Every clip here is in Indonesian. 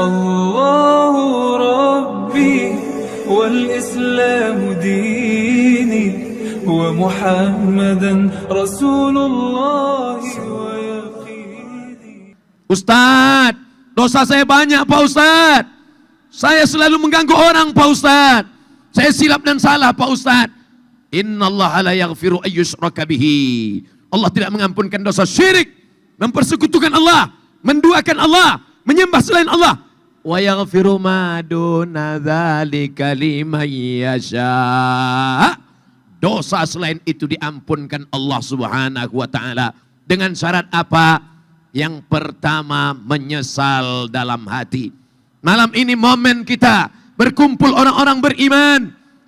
الله ربي والإسلام ديني ومحمدا رسول الله ويقيني. Ustadz, dosa saya banyak Pak Ustadz. Saya selalu mengganggu orang Pak Ustadz. Saya silap dan salah Pak Ustadz. Innallaha la yaghfiru ayyushraka bihi. Allah tidak mengampunkan dosa syirik, mempersekutukan Allah, menduakan Allah, menyembah selain Allah. Wa yaghfiru ma duna dzalika liman yasha. Dosa selain itu diampunkan Allah Subhanahu wa taala dengan syarat apa? Yang pertama, menyesal dalam hati. Malam ini momen kita berkumpul orang-orang beriman.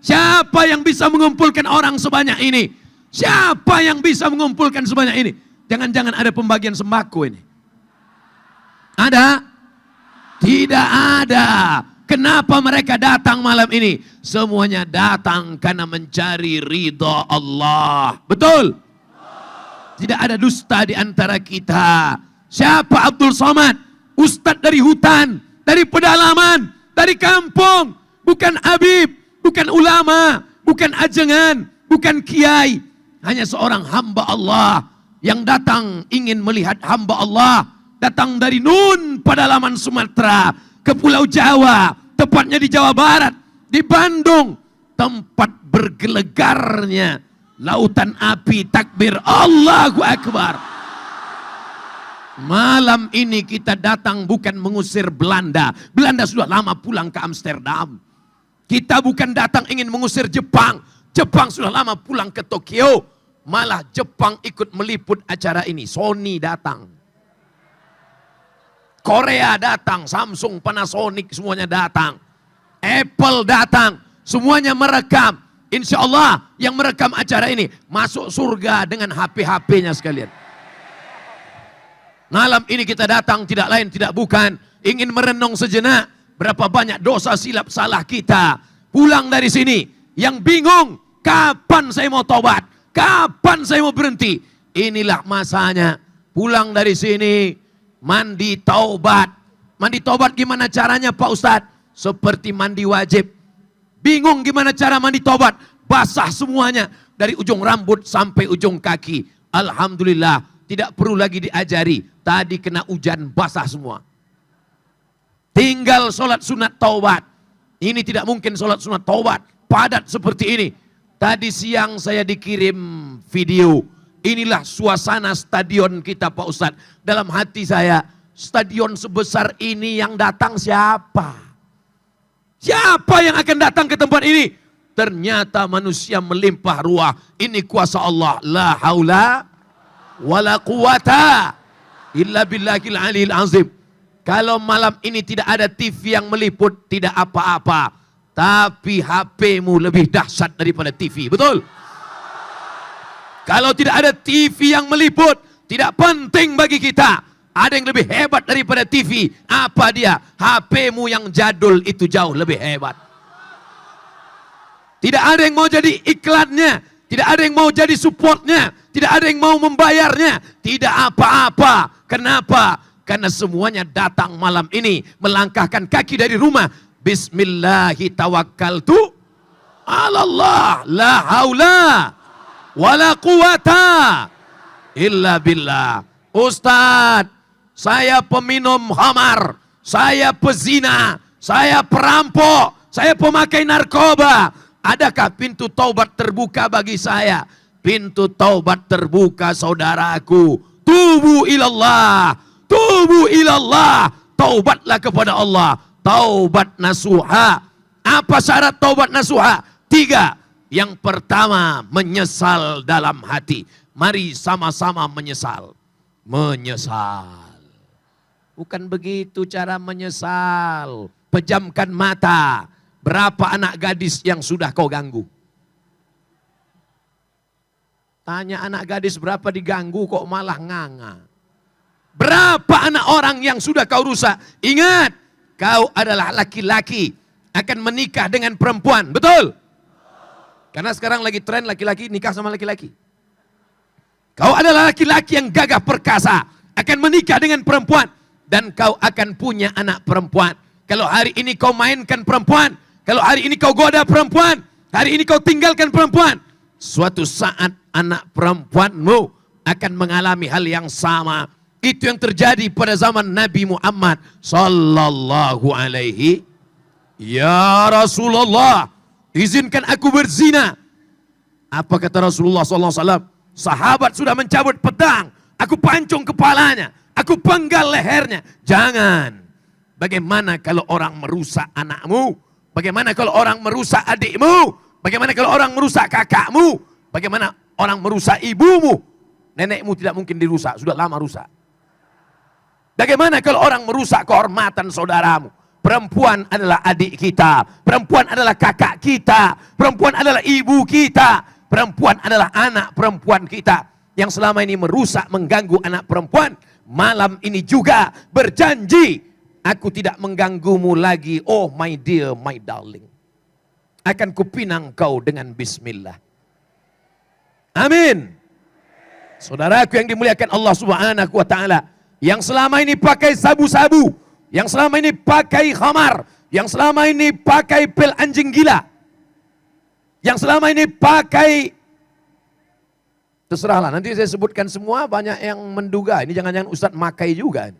Siapa yang bisa mengumpulkan orang sebanyak ini? Siapa yang bisa mengumpulkan sebanyak ini? Jangan-jangan ada pembagian sembako ini. Ada? Tidak ada. Kenapa mereka datang malam ini? Semuanya datang karena mencari ridha Allah. Betul? Tidak ada dusta di antara kita. Siapa Abdul Somad? Ustadz dari hutan, dari pedalaman, dari kampung. Bukan Habib, bukan ulama, bukan ajengan, bukan kiai. Hanya seorang hamba Allah yang datang ingin melihat hamba Allah. Datang dari Nun, pedalaman Sumatera, ke Pulau Jawa, tepatnya di Jawa Barat, di Bandung. Tempat bergelegarnya lautan api takbir Allahu Akbar. Malam ini kita datang bukan mengusir Belanda. Belanda sudah lama pulang ke Amsterdam. Kita bukan datang ingin mengusir Jepang. Jepang sudah lama pulang ke Tokyo. Malah Jepang ikut meliput acara ini. Sony datang. Korea datang. Samsung, Panasonic semuanya datang. Apple datang. Semuanya merekam. Insya Allah yang merekam acara ini masuk surga dengan HP-HP-nya sekalian. Malam ini kita datang tidak lain tidak bukan ingin merenung sejenak berapa banyak dosa silap salah kita. Pulang dari sini yang bingung kapan saya mau tobat, kapan saya mau berhenti. Inilah masanya. Pulang dari sini mandi taubat. Mandi taubat gimana caranya Pak Ustadz? Seperti mandi wajib. Bingung gimana cara mandi taubat? Basah semuanya dari ujung rambut sampai ujung kaki. Alhamdulillah tidak perlu lagi diajari. Tadi kena hujan basah semua. Tinggal sholat sunat taubat. Ini tidak mungkin sholat sunat taubat padat seperti ini. Tadi siang saya dikirim video. Inilah suasana stadion kita Pak Ustadz. Dalam hati saya, stadion sebesar ini yang datang siapa? Siapa yang akan datang ke tempat ini? Ternyata manusia melimpah ruah. Ini kuasa Allah. La haula wala quwata illa billahil aliyil azim. Kalau malam ini tidak ada TV yang meliput, tidak apa-apa. Tapi HP-mu lebih dahsyat daripada TV. Betul? Kalau tidak ada TV yang meliput, tidak penting bagi kita. Ada yang lebih hebat daripada TV. Apa dia? HP-mu yang jadul itu jauh lebih hebat. Tidak ada yang mau jadi iklannya. Tidak ada yang mau jadi supportnya. Tidak ada yang mau membayarnya. Tidak apa-apa. Kenapa? Karena semuanya datang malam ini. Melangkahkan kaki dari rumah. Bismillahi tawakkaltu ala Allah. La haula wala quwata illa billah. Ustadz, saya peminum khamar. Saya pezina. Saya perampok. Saya pemakai narkoba. Adakah pintu taubat terbuka bagi saya? Pintu taubat terbuka saudaraku. Tubu ilallah. Tubu ilallah. Taubatlah kepada Allah. Taubat nasuha. Apa syarat taubat nasuha? 3. Yang pertama, menyesal dalam hati. Mari sama-sama menyesal. Menyesal. Bukan begitu cara menyesal. Pejamkan mata. Berapa anak gadis yang sudah kau ganggu? Tanya anak gadis berapa diganggu kok malah nganga. Berapa anak orang yang sudah kau rusak? Ingat, kau adalah laki-laki. Akan menikah dengan perempuan, betul? Karena sekarang lagi tren laki-laki nikah sama laki-laki. Kau adalah laki-laki yang gagah perkasa. Akan menikah dengan perempuan. dan kau akan punya anak perempuan. Kalau hari ini kau mainkan perempuan, kalau hari ini kau goda perempuan, hari ini kau tinggalkan perempuan, suatu saat anak perempuanmu akan mengalami hal yang sama. Itu yang terjadi pada zaman Nabi Muhammad sallallahu alaihi. Ya Rasulullah, izinkan aku berzina. Apa kata Rasulullah sallallahu alaihi wasallam? Sahabat sudah mencabut pedang, aku pancung kepalanya, aku penggal lehernya. Jangan. Bagaimana kalau orang merusak anakmu? Bagaimana kalau orang merusak adikmu? Bagaimana kalau orang merusak kakakmu? Bagaimana orang merusak ibumu? Nenekmu tidak mungkin dirusak, sudah lama rusak. Bagaimana kalau orang merusak kehormatan saudaramu? Perempuan adalah adik kita, perempuan adalah kakak kita, perempuan adalah ibu kita, perempuan adalah anak perempuan kita. Yang selama ini merusak, mengganggu anak perempuan, malam ini juga berjanji, aku tidak mengganggumu lagi, oh my dear, my darling. Akan kupinang kau dengan bismillah. Amin. Saudaraku yang dimuliakan Allah Subhanahu wa taala, yang selama ini pakai sabu-sabu, yang selama ini pakai khamar, yang selama ini pakai pil anjing gila, yang selama ini pakai, terserahlah, nanti saya sebutkan semua, banyak yang menduga, ini jangan-jangan Ustadz makai juga.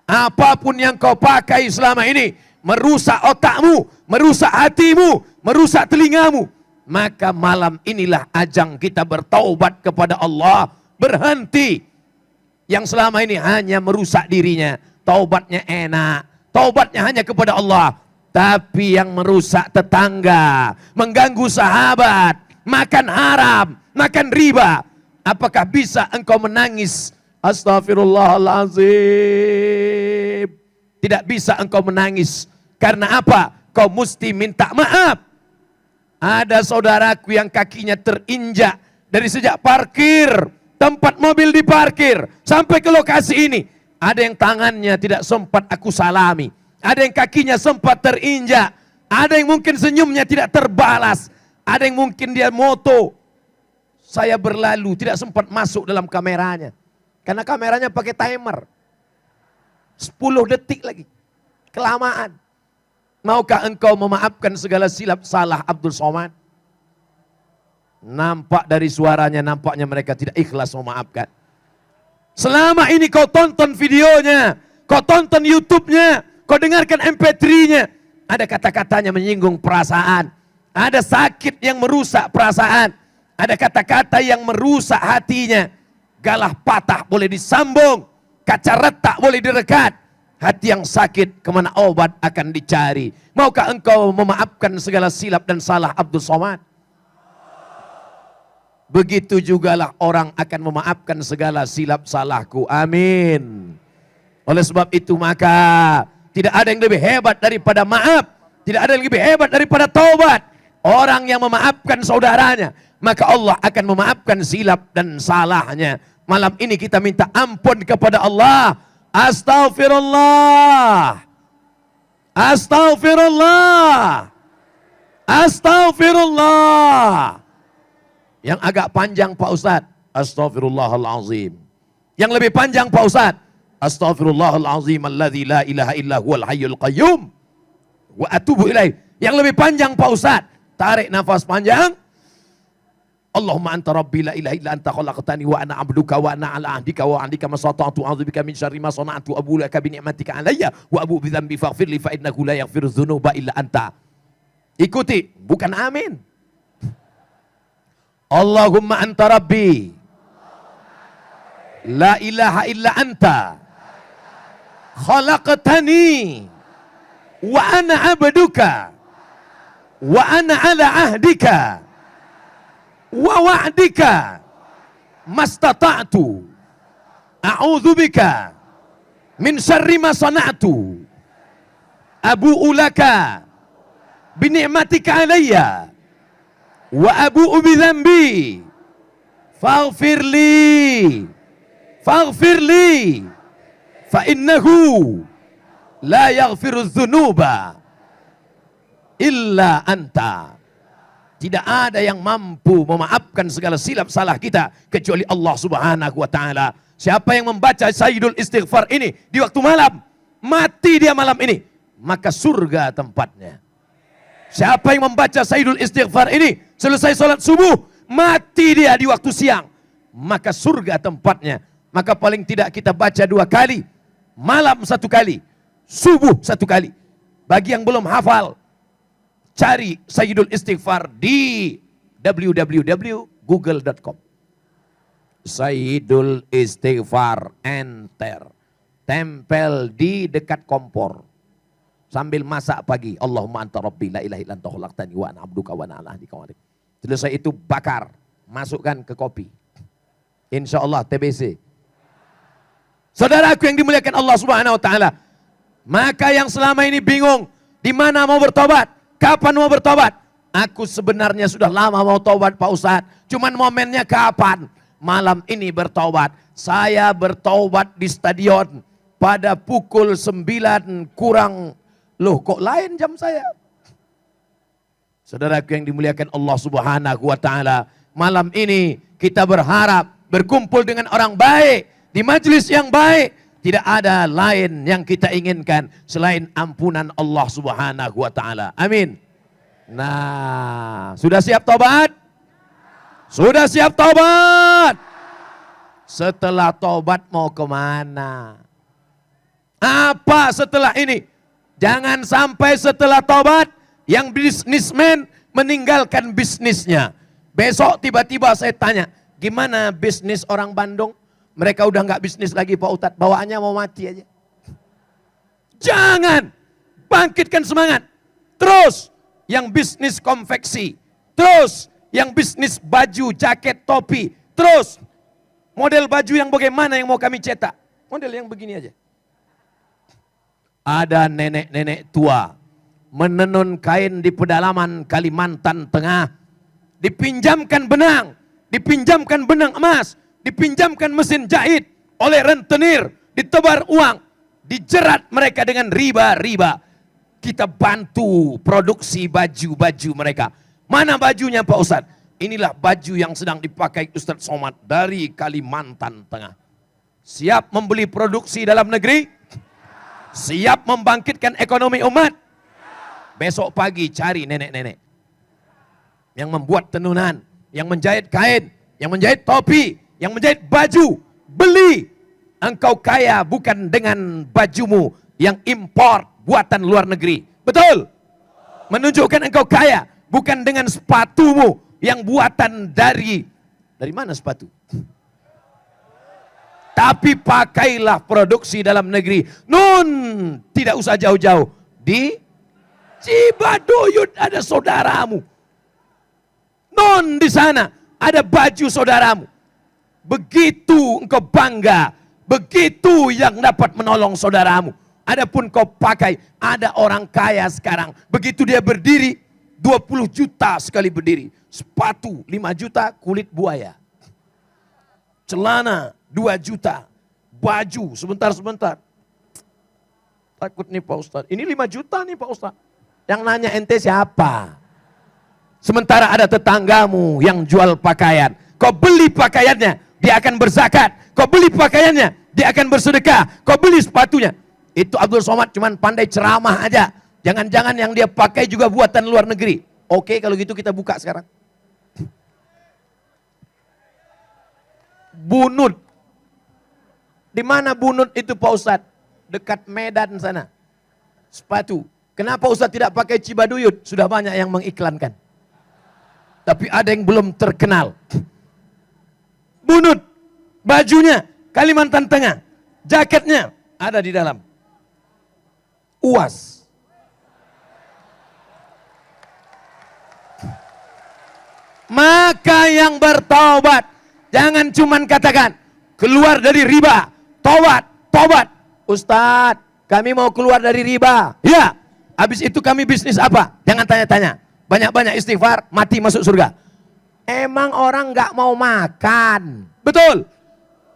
Apapun yang kau pakai selama ini, merusak otakmu, merusak hatimu, merusak telingamu, maka malam inilah ajang kita bertaubat kepada Allah. Berhenti. Yang selama ini hanya merusak dirinya, taubatnya enak, taubatnya hanya kepada Allah. Tapi yang merusak tetangga, mengganggu sahabat, makan haram, makan riba, apakah bisa engkau menangis? Astaghfirullahaladzim. Tidak bisa engkau menangis. Karena apa? Kau mesti minta maaf. Ada saudaraku yang kakinya terinjak dari sejak parkir, tempat mobil diparkir, sampai ke lokasi ini. Ada yang tangannya tidak sempat aku salami. Ada yang kakinya sempat terinjak. Ada yang mungkin senyumnya tidak terbalas. Ada yang mungkin dia moto, saya berlalu, tidak sempat masuk dalam kameranya. Karena kameranya pakai timer. 10 detik lagi. Kelamaan. Maukah engkau memaafkan segala silap salah Abdul Somad? Nampak dari suaranya, nampaknya mereka tidak ikhlas memaafkan. Selama ini kau tonton videonya, kau tonton YouTube-nya, kau dengarkan MP3-nya. Ada kata-katanya menyinggung perasaan. Ada sakit yang merusak perasaan. Ada kata-kata yang merusak hatinya. Galah patah boleh disambung, kaca retak boleh direkat. Hati yang sakit, kemana obat akan dicari? Maukah engkau memaafkan segala silap dan salah Abdul Somad? Begitu jugalah orang akan memaafkan segala silap salahku. Amin. Oleh sebab itu maka tidak ada yang lebih hebat daripada maaf. Tidak ada yang lebih hebat daripada taubat. Orang yang memaafkan saudaranya, maka Allah akan memaafkan silap dan salahnya. Malam ini kita minta ampun kepada Allah. Astaghfirullah. Astaghfirullah. Astaghfirullah. Yang agak panjang Pak Ustadz, astaghfirullahalazim. Yang lebih panjang Pak Ustadz, astaghfirullahalazim alladzi la ilaha illa huwal hayyul qayyum wa atubu ilaih. Yang lebih panjang Pak Ustadz, tarik nafas panjang. Allahumma anta rabbi la ilaha illa anta khalaqtani wa ana abduka wa ana ala ahdika wa ahdika masata'tu a'udzubika min syarri ma sana'tu abu laka bi ni'matika alayya wa abu bi dzambi faghfir li fa innahu la yaghfiru dzunuba illa anta. Ikuti, bukan amin. Allahumma anta rabbi la ilaha illa anta khalaqtani wa ana abduka wa ana ala ahdika wa wa'dika mastata'tu a'udzubika min syarri ma sana'tu abu'u laka bi ni'matika alayya wa abu'u bi dzambi faghfir li fa innahu la yaghfiru dzunuba illa anta. Tidak ada yang mampu memaafkan segala silap salah kita kecuali Allah Subhanahu wa taala. Siapa yang membaca Sayyidul Istighfar ini di waktu malam, mati dia malam ini, maka surga tempatnya. Siapa yang membaca Sayyidul Istighfar ini selesai sholat subuh, mati dia di waktu siang, maka surga tempatnya. Maka paling tidak kita baca 2 kali, malam 1 kali, subuh 1 kali. Bagi yang belum hafal, cari Sayyidul Istighfar di www.google.com. Sayyidul Istighfar, enter. Tempel di dekat kompor. Sambil masak pagi. Allahumma anta rabbi la ilaha illa anta khalaqtani wa ana abduka wa ana ala ahdika wa wa'dik. Selesai itu bakar. Masukkan ke kopi. Insya Allah TBC. Saudaraku yang dimuliakan Allah Subhanahu wa taala. Maka yang selama ini bingung, di mana mau bertobat? Kapan mau bertobat? Aku sebenarnya sudah lama mau tobat Pak Ustadz. Cuman momennya kapan? Malam ini bertobat. Saya bertobat di stadion pada pukul 9 kurang. Loh kok lain jam saya? Saudaraku yang dimuliakan Allah Subhanahu wa taala, malam ini kita berharap berkumpul dengan orang baik di majelis yang baik. Tidak ada lain yang kita inginkan selain ampunan Allah Subhanahu wa taala. Amin. Nah, sudah siap tobat? Sudah siap tobat? Setelah tobat mau kemana? Apa setelah ini? Jangan sampai setelah tobat yang bisnismen meninggalkan bisnisnya. Besok tiba-tiba saya tanya, gimana bisnis orang Bandung? Mereka udah nggak bisnis lagi Pak Ustadz, bawaannya mau mati aja. Jangan, bangkitkan semangat. Terus yang bisnis konveksi, terus yang bisnis baju, jaket, topi, terus model baju yang bagaimana yang mau kami cetak? Model yang begini aja. Ada nenek-nenek tua menenun kain di pedalaman Kalimantan Tengah, dipinjamkan benang emas, dipinjamkan mesin jahit oleh rentenir, ditebar uang, dijerat mereka dengan riba-riba. Kita bantu produksi baju-baju mereka. Mana bajunya Pak Ustadz? Inilah baju yang sedang dipakai Ustadz Somad dari Kalimantan Tengah. Siap membeli produksi dalam negeri? Siap membangkitkan ekonomi umat? Besok pagi cari nenek-nenek yang membuat tenunan, yang menjahit kain, yang menjahit topi, yang menjahit baju. Beli. Engkau kaya bukan dengan bajumu yang import buatan luar negeri. Betul? Menunjukkan engkau kaya bukan dengan sepatumu yang buatan dari mana sepatu? Tapi pakailah produksi dalam negeri. Tidak usah jauh-jauh. Di Cibaduyut ada saudaramu. Di sana ada baju saudaramu. Begitu engkau bangga, begitu yang dapat menolong saudaramu. Adapun kau pakai, ada orang kaya sekarang. Begitu dia berdiri, 20 juta sekali berdiri. Sepatu 5 juta, kulit buaya. Celana 2 juta. Baju sebentar-sebentar. Takut nih Pak Ustadz. Ini 5 juta nih Pak Ustadz. Yang nanya ente siapa? Sementara ada tetanggamu yang jual pakaian. Kau beli pakaiannya, dia akan berzakat. Kau beli pakaiannya, dia akan bersedekah. Kau beli sepatunya. Itu Abdul Somad cuman pandai ceramah aja. Jangan-jangan yang dia pakai juga buatan luar negeri. Oke, kalau gitu kita buka sekarang. Bunut. Di mana bunut itu Pak Ustadz? Dekat Medan sana. Sepatu. Kenapa Ustadz tidak pakai Cibaduyut? Sudah banyak yang mengiklankan. Tapi ada yang belum terkenal. Bunut. Bajunya Kalimantan Tengah. Jaketnya ada di dalam. UAS. Maka yang bertaubat, jangan cuman katakan keluar dari riba, tobat. Ustadz, kami mau keluar dari riba. Ya, habis itu kami bisnis apa? Jangan tanya-tanya. Banyak-banyak istighfar, mati masuk surga. Emang orang nggak mau makan? Betul.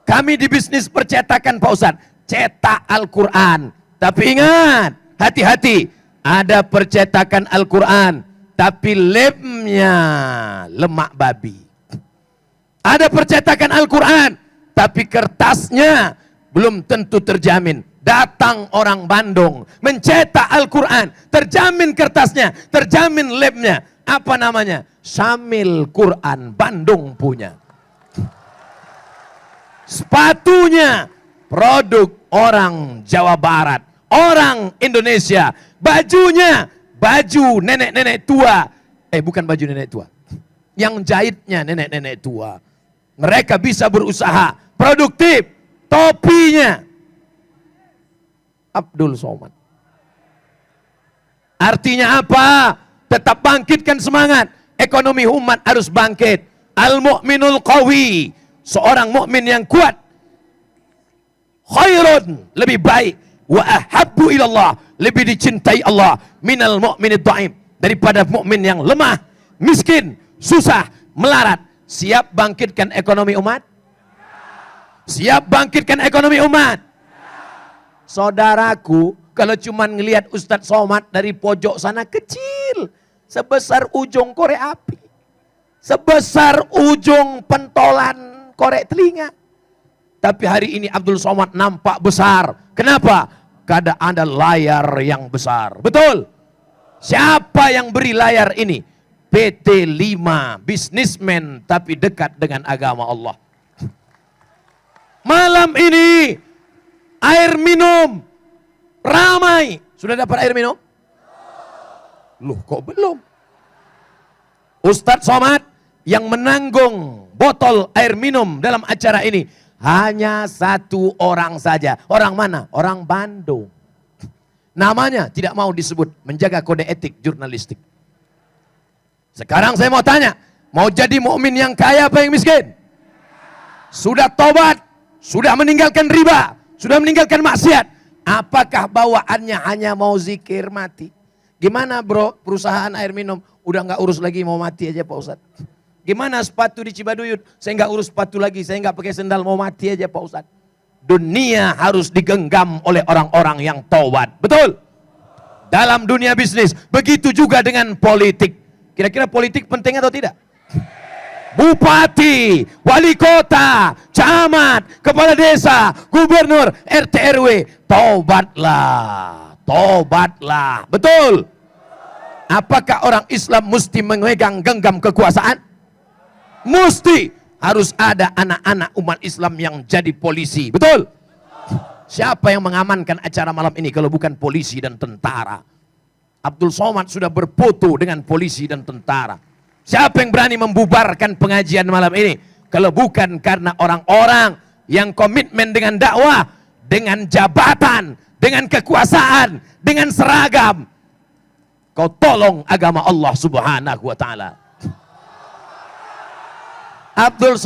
Kami di bisnis percetakan Pak Ustadz, cetak Al-Quran. Tapi ingat, hati-hati, ada percetakan Al-Quran, tapi labnya lemak babi. Ada percetakan Al-Quran, tapi kertasnya belum tentu terjamin. Datang orang Bandung, mencetak Al-Quran, terjamin kertasnya, terjamin labnya. Apa namanya? Syamil Quran, Bandung punya. Sepatunya produk orang Jawa Barat, orang Indonesia. Bajunya baju nenek-nenek tua. Bukan baju nenek tua. Yang jahitnya nenek-nenek tua. Mereka bisa berusaha, produktif. Topinya Abdul Somad. Artinya apa? Tetap bangkitkan semangat. Ekonomi umat harus bangkit. Al-mu'minul qawi, seorang mukmin yang kuat, khairun, lebih baik, wa ahabbu ilallah, lebih dicintai Allah, minal mu'minid dhaif, daripada mukmin yang lemah, miskin, susah, melarat. Siap bangkitkan ekonomi umat? Siap bangkitkan ekonomi umat? Saudaraku, kalau cuma ngelihat Ustadz Somad dari pojok sana kecil, sebesar ujung korek api, sebesar ujung pentolan korek telinga. Tapi hari ini Abdul Somad nampak besar. Kenapa? Karena ada layar yang besar. Betul? Siapa yang beri layar ini? PT 5, bisnismen tapi dekat dengan agama Allah. Malam ini air minum ramai. Sudah dapat air minum? Loh, kok belum? Ustadz Somad yang menanggung botol air minum dalam acara ini hanya satu orang saja. Orang mana? Orang Bandung. Namanya tidak mau disebut, menjaga kode etik jurnalistik. Sekarang saya mau tanya, mau jadi mukmin yang kaya apa yang miskin? Sudah tobat, sudah meninggalkan riba, sudah meninggalkan maksiat. Apakah bawaannya hanya mau zikir mati? Gimana bro, perusahaan air minum udah nggak urus lagi, mau mati aja Pak Ustadz. Gimana sepatu di Cibaduyut, saya nggak urus sepatu lagi, saya nggak pakai sendal, mau mati aja Pak Ustadz. Dunia harus digenggam oleh orang-orang yang taubat. Betul? Dalam dunia bisnis, begitu juga dengan politik. Kira-kira politik penting atau tidak? Bupati, wali kota, camat, kepala desa, gubernur, RT RW, taubatlah, taubatlah. Betul? Apakah orang Islam mesti memegang genggam kekuasaan? Mesti. Harus ada anak-anak umat Islam yang jadi polisi. Betul? Siapa yang mengamankan acara malam ini kalau bukan polisi dan tentara? Abdul Somad sudah berfoto dengan polisi dan tentara. Siapa yang berani membubarkan pengajian malam ini kalau bukan karena orang-orang yang komitmen dengan dakwah, dengan jabatan, dengan kekuasaan, dengan seragam. Kau tolong agama Allah Subhanahu wa taala. Abdul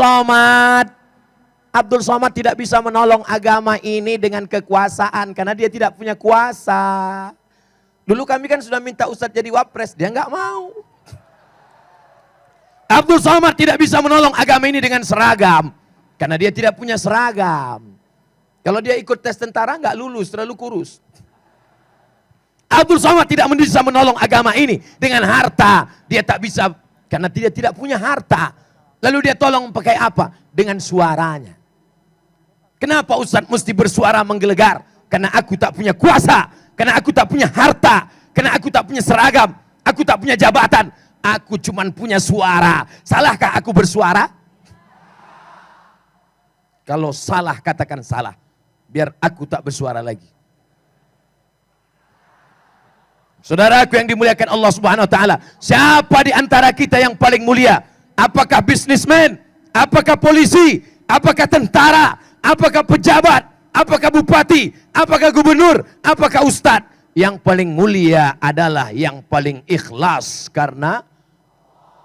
Somad tidak bisa menolong agama ini dengan kekuasaan karena dia tidak punya kuasa. Dulu kami kan sudah minta Ustadz jadi wapres, dia nggak mau. Abdul Somad tidak bisa menolong agama ini dengan seragam karena dia tidak punya seragam. Kalau dia ikut tes tentara nggak lulus, terlalu kurus. Abdul Somad tidak bisa menolong agama ini dengan harta, dia tak bisa karena dia tidak punya harta. Lalu dia tolong pakai apa? Dengan suaranya. Kenapa Ustadz mesti bersuara menggelegar? Karena aku tak punya kuasa, karena aku tak punya harta, karena aku tak punya seragam, aku tak punya jabatan, aku cuma punya suara. Salahkah aku bersuara? Kalau salah katakan salah, biar aku tak bersuara lagi. Saudaraku yang dimuliakan Allah Subhanahu wa taala, siapa di antara kita yang paling mulia? Apakah bisnismen? Apakah polisi? Apakah tentara? Apakah pejabat? Apakah bupati? Apakah gubernur? Apakah ustadz? Yang paling mulia adalah yang paling ikhlas karena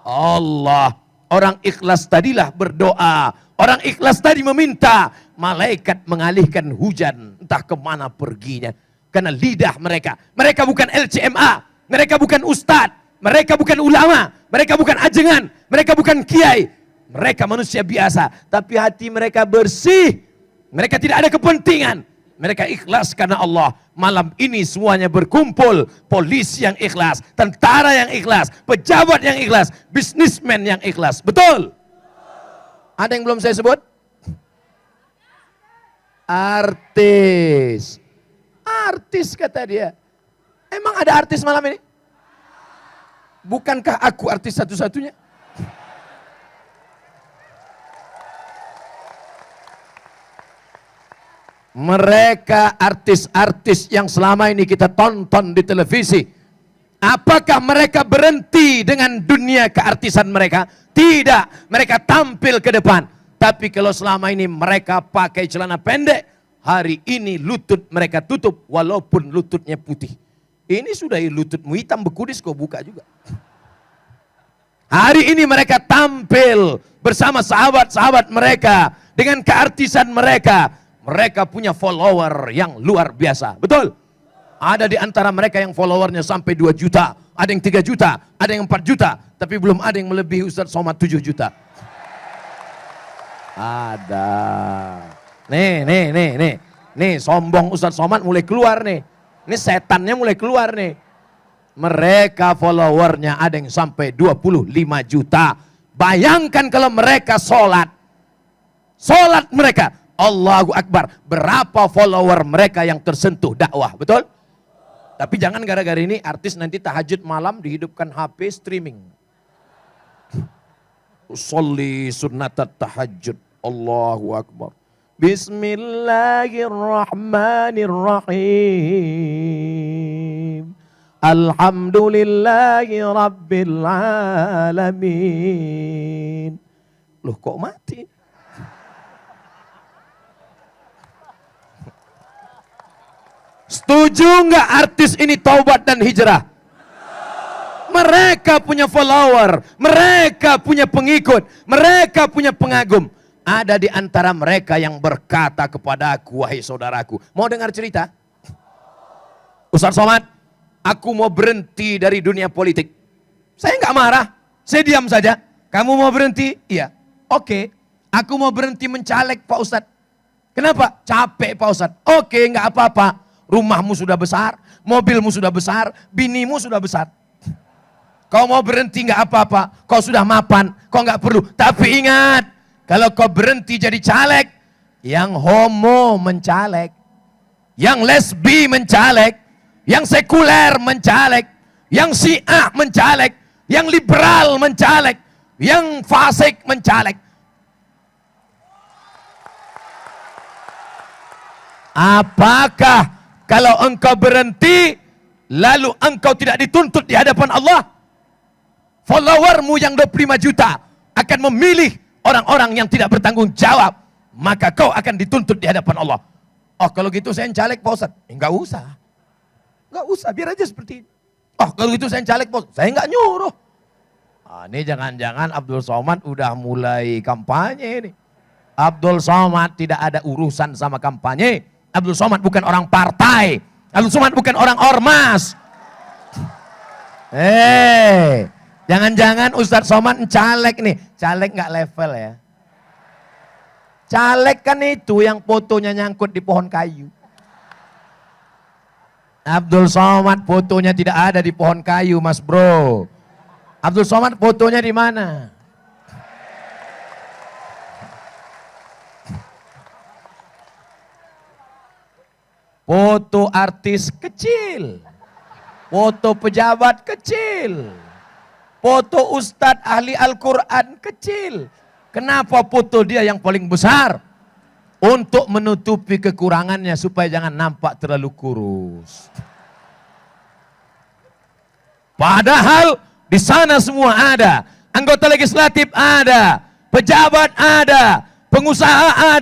Allah. Orang ikhlas tadilah berdoa. Orang ikhlas tadi meminta. Malaikat mengalihkan hujan. Entah kemana perginya. Karena lidah mereka. Mereka bukan LCMA. Mereka bukan ustadz. Mereka bukan ulama. Mereka bukan ajengan. Mereka bukan kiai. Mereka manusia biasa. Tapi hati mereka bersih. Mereka tidak ada kepentingan. Mereka ikhlas karena Allah. Malam ini semuanya berkumpul. Polisi yang ikhlas, tentara yang ikhlas, pejabat yang ikhlas, bisnismen yang ikhlas. Betul? Ada yang belum saya sebut? Artis. Artis kata dia. Emang ada artis malam ini? Bukankah aku artis satu-satunya? Mereka artis-artis yang selama ini kita tonton di televisi. Apakah mereka berhenti dengan dunia keartisan mereka? Tidak, mereka tampil ke depan. Tapi kalau selama ini mereka pakai celana pendek, hari ini lutut mereka tutup walaupun lututnya putih. Ini sudah lututmu hitam bekudis kau buka juga. Hari ini mereka tampil bersama sahabat-sahabat mereka dengan keartisan mereka. Mereka punya follower yang luar biasa. Betul? Ada di antara mereka yang followernya sampai 2 juta. Ada yang 3 juta. Ada yang 4 juta. Tapi belum ada yang melebihi Ustaz Somad 7 juta. Ada. Nih, sombong Ustaz Somad mulai keluar nih. Ini setannya mulai keluar nih. Mereka followernya ada yang sampai 25 juta. Bayangkan kalau mereka sholat. Sholat mereka. Allahu Akbar. Berapa follower mereka yang tersentuh dakwah. Betul? Tapi jangan gara-gara ini artis nanti tahajud malam dihidupkan HP streaming. Sholli sunnatat tahajud. Allahu Akbar. Bismillahirrahmanirrahim. Alhamdulillahi Rabbil Alamin. Loh kok mati? Setuju nggak artis ini taubat dan hijrah? Mereka punya follower, mereka punya pengikut, mereka punya pengagum. Ada di antara mereka yang berkata kepada aku, wahai saudaraku, mau dengar cerita? Ustaz Somad, aku mau berhenti dari dunia politik. Saya nggak marah, saya diam saja. Kamu mau berhenti? Iya. Oke, aku mau berhenti mencaleg Pak Ustadz. Kenapa? Capek Pak Ustadz. Oke, nggak apa-apa. Rumahmu sudah besar, mobilmu sudah besar, binimu sudah besar. Kau mau berhenti nggak apa-apa, kau sudah mapan, kau nggak perlu. Tapi ingat, kalau kau berhenti jadi caleg, yang homo mencaleg, yang lesbi mencaleg, yang sekuler mencaleg, yang syiah mencaleg, yang liberal mencaleg, yang fasik mencaleg. Apakah kalau engkau berhenti, lalu engkau tidak dituntut di hadapan Allah? Followermu yang 25 juta akan memilih orang-orang yang tidak bertanggung jawab. Maka kau akan dituntut di hadapan Allah. Oh kalau gitu saya caleg Pak Ustadz. Enggak usah. Enggak usah, biar aja seperti ini. Oh kalau gitu saya caleg Pak Ustadz. Saya enggak nyuruh. Ini jangan-jangan Abdul Somad udah mulai kampanye ini. Abdul Somad tidak ada urusan sama kampanye. Abdul Somad bukan orang partai. Abdul Somad bukan orang ormas. Jangan-jangan Ustadz Somad caleg nih. Caleg nggak level ya. Caleg kan itu yang fotonya nyangkut di pohon kayu. Abdul Somad fotonya tidak ada di pohon kayu, Mas Bro. Abdul Somad fotonya di mana? Foto artis kecil, foto pejabat kecil, foto ustadz ahli Al-Quran kecil. Kenapa foto dia yang paling besar? Untuk menutupi kekurangannya supaya jangan nampak terlalu kurus. Padahal di sana semua ada, anggota legislatif ada, pejabat ada, pengusaha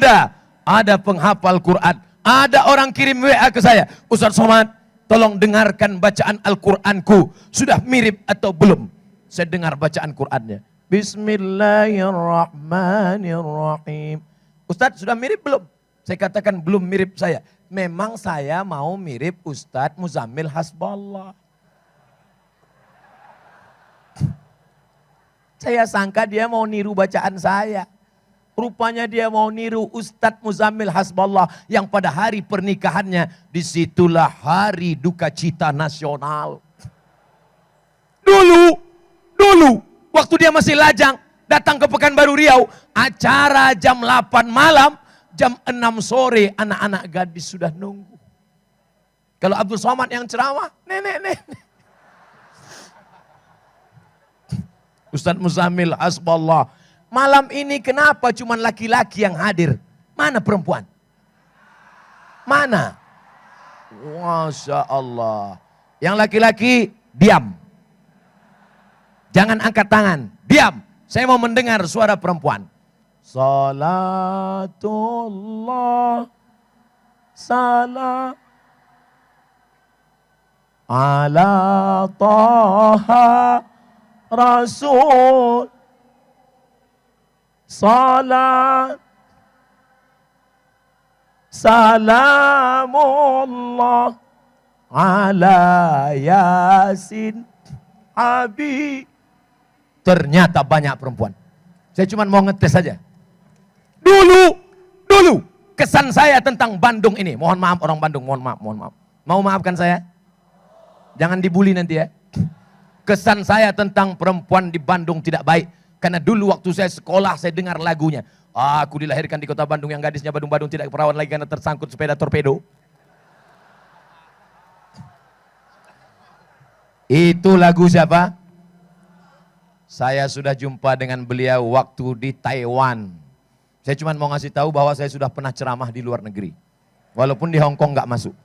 ada penghafal Quran. Ada orang kirim WA ke saya, Ustaz Somad, tolong dengarkan bacaan Al-Quranku. Sudah mirip atau belum? Saya dengar bacaan Qurannya. Bismillahirrahmanirrahim. Ustaz, sudah mirip belum? Saya katakan belum mirip saya. Memang saya mau mirip Ustaz Muzammil Hasballah. Saya sangka dia mau niru bacaan saya. Rupanya dia mau niru Ustadz Muzammil Hasballah yang pada hari pernikahannya disitulah hari duka cita nasional. Dulu waktu dia masih lajang datang ke Pekanbaru Riau, acara jam 8 malam, jam 6 sore anak-anak gadis sudah nunggu. Kalau Abdul Somad yang ceramah, nenek. Ustadz Muzammil Hasballah, malam ini kenapa cuma laki-laki yang hadir? Mana perempuan? Mana? Masya Allah. Yang laki-laki diam. Jangan angkat tangan, diam. Saya mau mendengar suara perempuan. Salatullah salam ala taha Rasul, salat salamullah ala Yasin Abi. Ternyata banyak perempuan. Saya cuma mau ngetes saja. Dulu kesan saya tentang Bandung ini. Mohon maaf orang Bandung, mohon maaf. Mau maafkan saya? Jangan dibully nanti ya. Kesan saya tentang perempuan di Bandung tidak baik. Karena dulu waktu saya sekolah, saya dengar lagunya. Aku dilahirkan di kota Bandung yang gadisnya badung-badung tidak perawan lagi karena tersangkut sepeda torpedo. Itu lagu siapa? Saya sudah jumpa dengan beliau waktu di Taiwan. Saya cuma mau ngasih tahu bahwa saya sudah pernah ceramah di luar negeri. Walaupun di Hong Kong nggak masuk.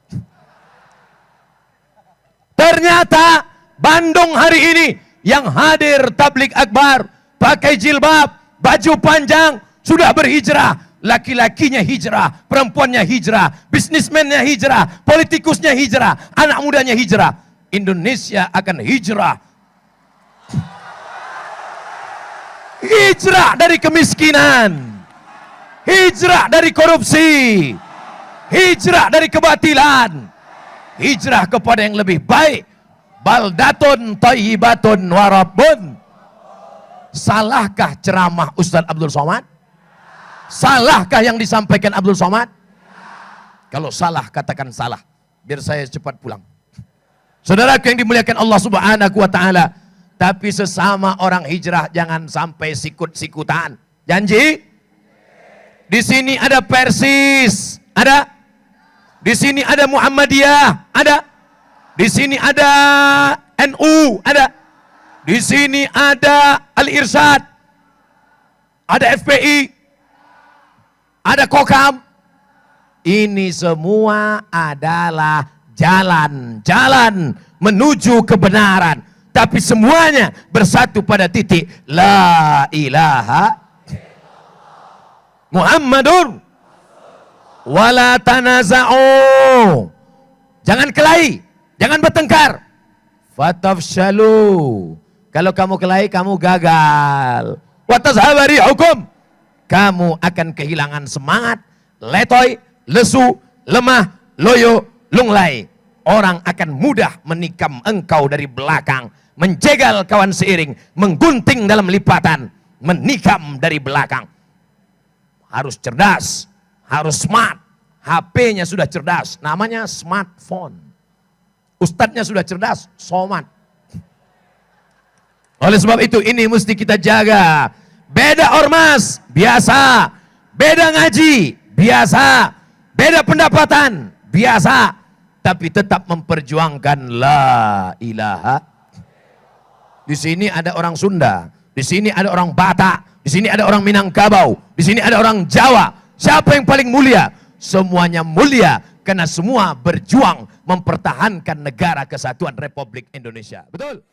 Ternyata Bandung hari ini yang hadir tablik akbar, pakai jilbab, baju panjang, sudah berhijrah. Laki-lakinya hijrah, perempuannya hijrah, bisnismennya hijrah, politikusnya hijrah, anak mudanya hijrah. Indonesia akan hijrah. Hijrah dari kemiskinan, hijrah dari korupsi, hijrah dari kebatilan, hijrah kepada yang lebih baik. Baldatun thayyibatun warabbun. Salahkah ceramah Ustadz Abdul Somad? Salahkah yang disampaikan Abdul Somad? Kalau salah katakan salah, biar saya cepat pulang. Saudaraku yang dimuliakan Allah Subhanahu wa taala, tapi sesama orang hijrah jangan sampai sikut-sikutan. Janji? Di sini ada Persis, ada. Di sini ada Muhammadiyah, ada. Di sini ada NU, ada. Di sini ada Al-Irsyad, ada FPI, ada Kokam. Ini semua adalah jalan-jalan menuju kebenaran. Tapi semuanya bersatu pada titik La ilaha Muhammadur wala tanaza'u. Jangan kelahi, jangan bertengkar. Fatafshalu. Kalau kamu kelahi, kamu gagal. Wa tazhaba rihukum. Kamu akan kehilangan semangat, letoy, lesu, lemah, loyo, lunglai. Orang akan mudah menikam engkau dari belakang, menjegal kawan seiring, menggunting dalam lipatan, menikam dari belakang. Harus cerdas, harus smart. HP-nya sudah cerdas, namanya smartphone. Ustadznya sudah cerdas, somad. Oleh sebab itu ini mesti kita jaga. Beda ormas, biasa. Beda ngaji, biasa. Beda pendapatan, biasa. Tapi tetap memperjuangkan La ilaha. Di sini ada orang Sunda, di sini ada orang Batak, di sini ada orang Minangkabau, di sini ada orang Jawa. Siapa yang paling mulia? Semuanya mulia karena semua berjuang mempertahankan negara kesatuan Republik Indonesia. Betul?